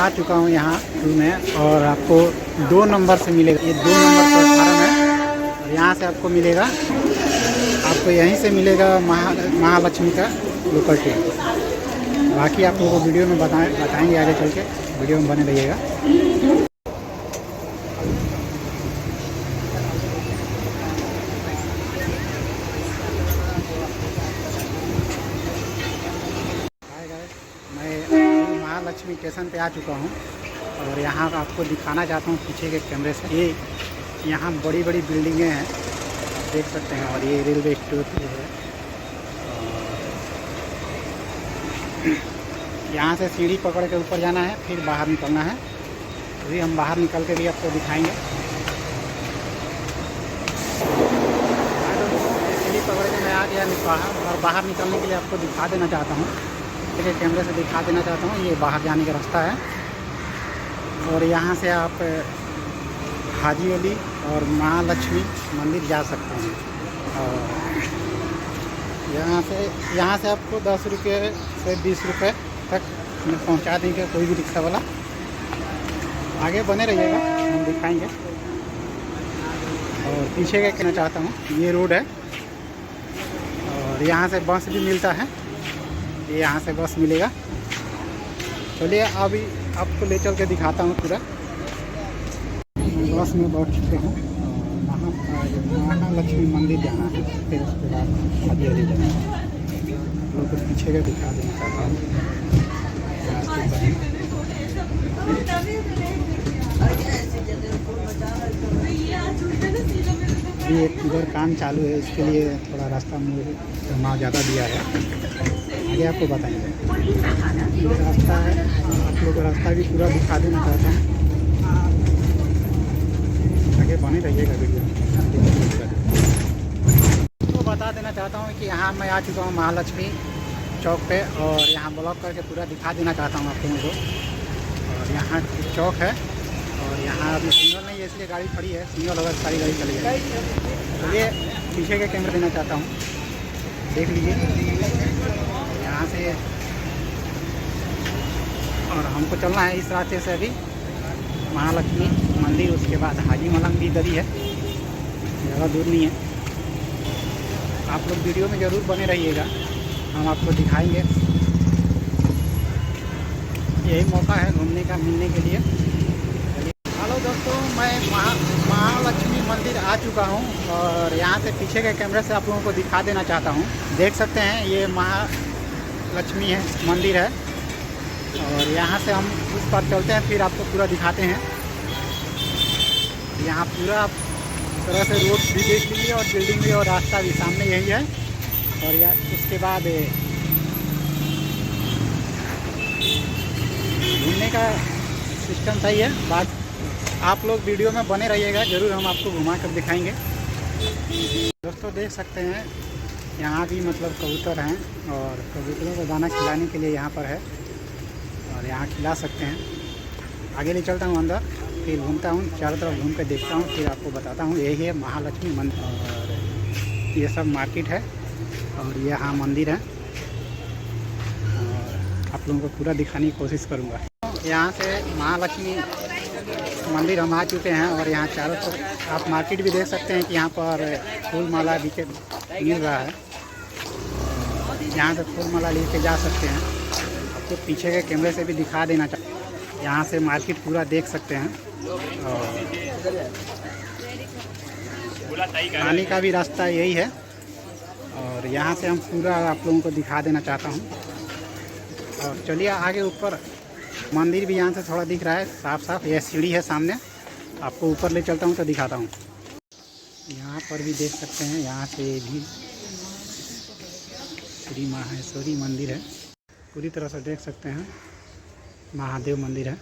आ चुका हूँ यहाँ में, और आपको 2 नंबर से मिलेगा। ये 2 नंबर प्लेटफार्म है और यहाँ से आपको मिलेगा, आपको यहीं से मिलेगा महालक्ष्मी का लोकल ट्रेन। बाकी आप लोगों को वीडियो में बताएंगे आगे चल के, वीडियो में बने रहिएगा। मैं महालक्ष्मी स्टेशन पे आ चुका हूँ और यहाँ आपको दिखाना चाहता हूँ पीछे के कैमरे से। ये यहाँ बड़ी बड़ी बिल्डिंगें हैं, आप देख सकते हैं। और ये रेलवे स्टेशन है। यहाँ से सीढ़ी पकड़ के ऊपर जाना है, फिर बाहर निकलना है। अभी हम बाहर निकल के भी आपको दिखाएंगे। सीढ़ी पकड़ के मैं आ गया बाहर, और बाहर निकलने के लिए आपको दिखा देना चाहता हूँ, देखिए कैमरे से दिखा देना चाहता हूँ। ये बाहर जाने का रास्ता है और यहाँ से आप हाजी अली और महालक्ष्मी मंदिर जा सकते हैं। और यहाँ से आपको 10 रुपये से 20 रुपये तक पहुँचा देंगे कोई भी रिक्शा वाला। आगे बने रहिएगा, हम दिखाएंगे। और पीछे का कहना चाहता हूँ, ये रोड है और यहाँ से बस भी मिलता है। ये यहाँ से बस मिलेगा। चलिए अभी आपको ले चल के दिखाता हूँ पूरा। बस में बैठ चुके हैं। महालक्ष्मी मंदिर जाना है, फिर उसके बाद हाजी अली जाना है। लोग को पीछे का दिखा देना चाहता हूँ। अभी एक इधर काम चालू है, इसके लिए थोड़ा रास्ता में ज़्यादा दिया है। आगे आपको बताएंगे। ये रास्ता है, आप लोग का रास्ता भी पूरा दिखा देना चाहता हूँ। आगे बने रहिएगा वीडियो। तो बता देना चाहता हूँ कि यहाँ मैं आ चुका हूँ महालक्ष्मी चौक पे, और यहाँ ब्लॉक करके पूरा दिखा देना चाहता हूँ आप लोगों को। और यहाँ चौक है और यहाँ अभी सिग्नल नहीं है, इसलिए गाड़ी खड़ी है। सिग्नल अगर सारी गाड़ी चली जाएगी। चलिए पीछे के कैमरे देना चाहता हूँ, देख लीजिए यहाँ से। और हमको चलना है इस रास्ते से अभी महालक्ष्मी मंदिर, उसके बाद हाजी मलंग भी इधर ही है, ज़्यादा दूर नहीं है। आप लोग वीडियो में ज़रूर बने रहिएगा, हम आपको दिखाएंगे। यही मौका है घूमने का, मिलने के लिए। हेलो दोस्तों, मैं महालक्ष्मी मंदिर आ चुका हूँ और यहाँ से पीछे के कैमरे से आप लोगों को दिखा देना चाहता हूँ। देख सकते हैं ये महालक्ष्मी है मंदिर है। और यहाँ से हम उस पर चलते हैं, फिर आपको पूरा दिखाते हैं। यहाँ पूरा तरह से रोड भी देख लीजिए और बिल्डिंग भी, और रास्ता भी सामने यही है। और उसके बाद घूमने का सिस्टम सही है। बात आप लोग वीडियो में बने रहिएगा, ज़रूर हम आपको घुमा कर दिखाएंगे। दोस्तों देख सकते हैं यहाँ भी मतलब कबूतर हैं, और कबूतरों को दाना खिलाने के लिए यहाँ पर है, और यहाँ खिला सकते हैं। आगे ले चलता हूँ अंदर, फिर घूमता हूँ, चारों तरफ घूम कर देखता हूँ, फिर आपको बताता हूँ। यही है महालक्ष्मी मंदिर, और ये सब मार्केट है, और ये यहाँ मंदिर है। और आप लोगों को पूरा दिखाने की कोशिश करूँगा। यहाँ से महालक्ष्मी मंदिर हम आ चुके हैं, और यहाँ चारों तरफ आप मार्केट भी देख सकते हैं कि यहाँ पर फूल माला भी मिल रहा है। यहाँ से फूल माला लेके जा सकते हैं। आपको पीछे के कैमरे से भी दिखा देना चाहिए। यहाँ से मार्केट पूरा देख सकते हैं, और आने का भी रास्ता यही है। और यहाँ से हम पूरा आप लोगों को दिखा देना चाहता हूँ। और चलिए आगे ऊपर, मंदिर भी यहाँ से थोड़ा दिख रहा है साफ साफ। यह सीढ़ी है सामने, आपको ऊपर ले चलता हूँ तो दिखाता हूँ। यहाँ पर भी देख सकते हैं, यहाँ से भी श्री माहेश्वरी मंदिर है। पूरी तरह से देख सकते हैं, महादेव मंदिर है।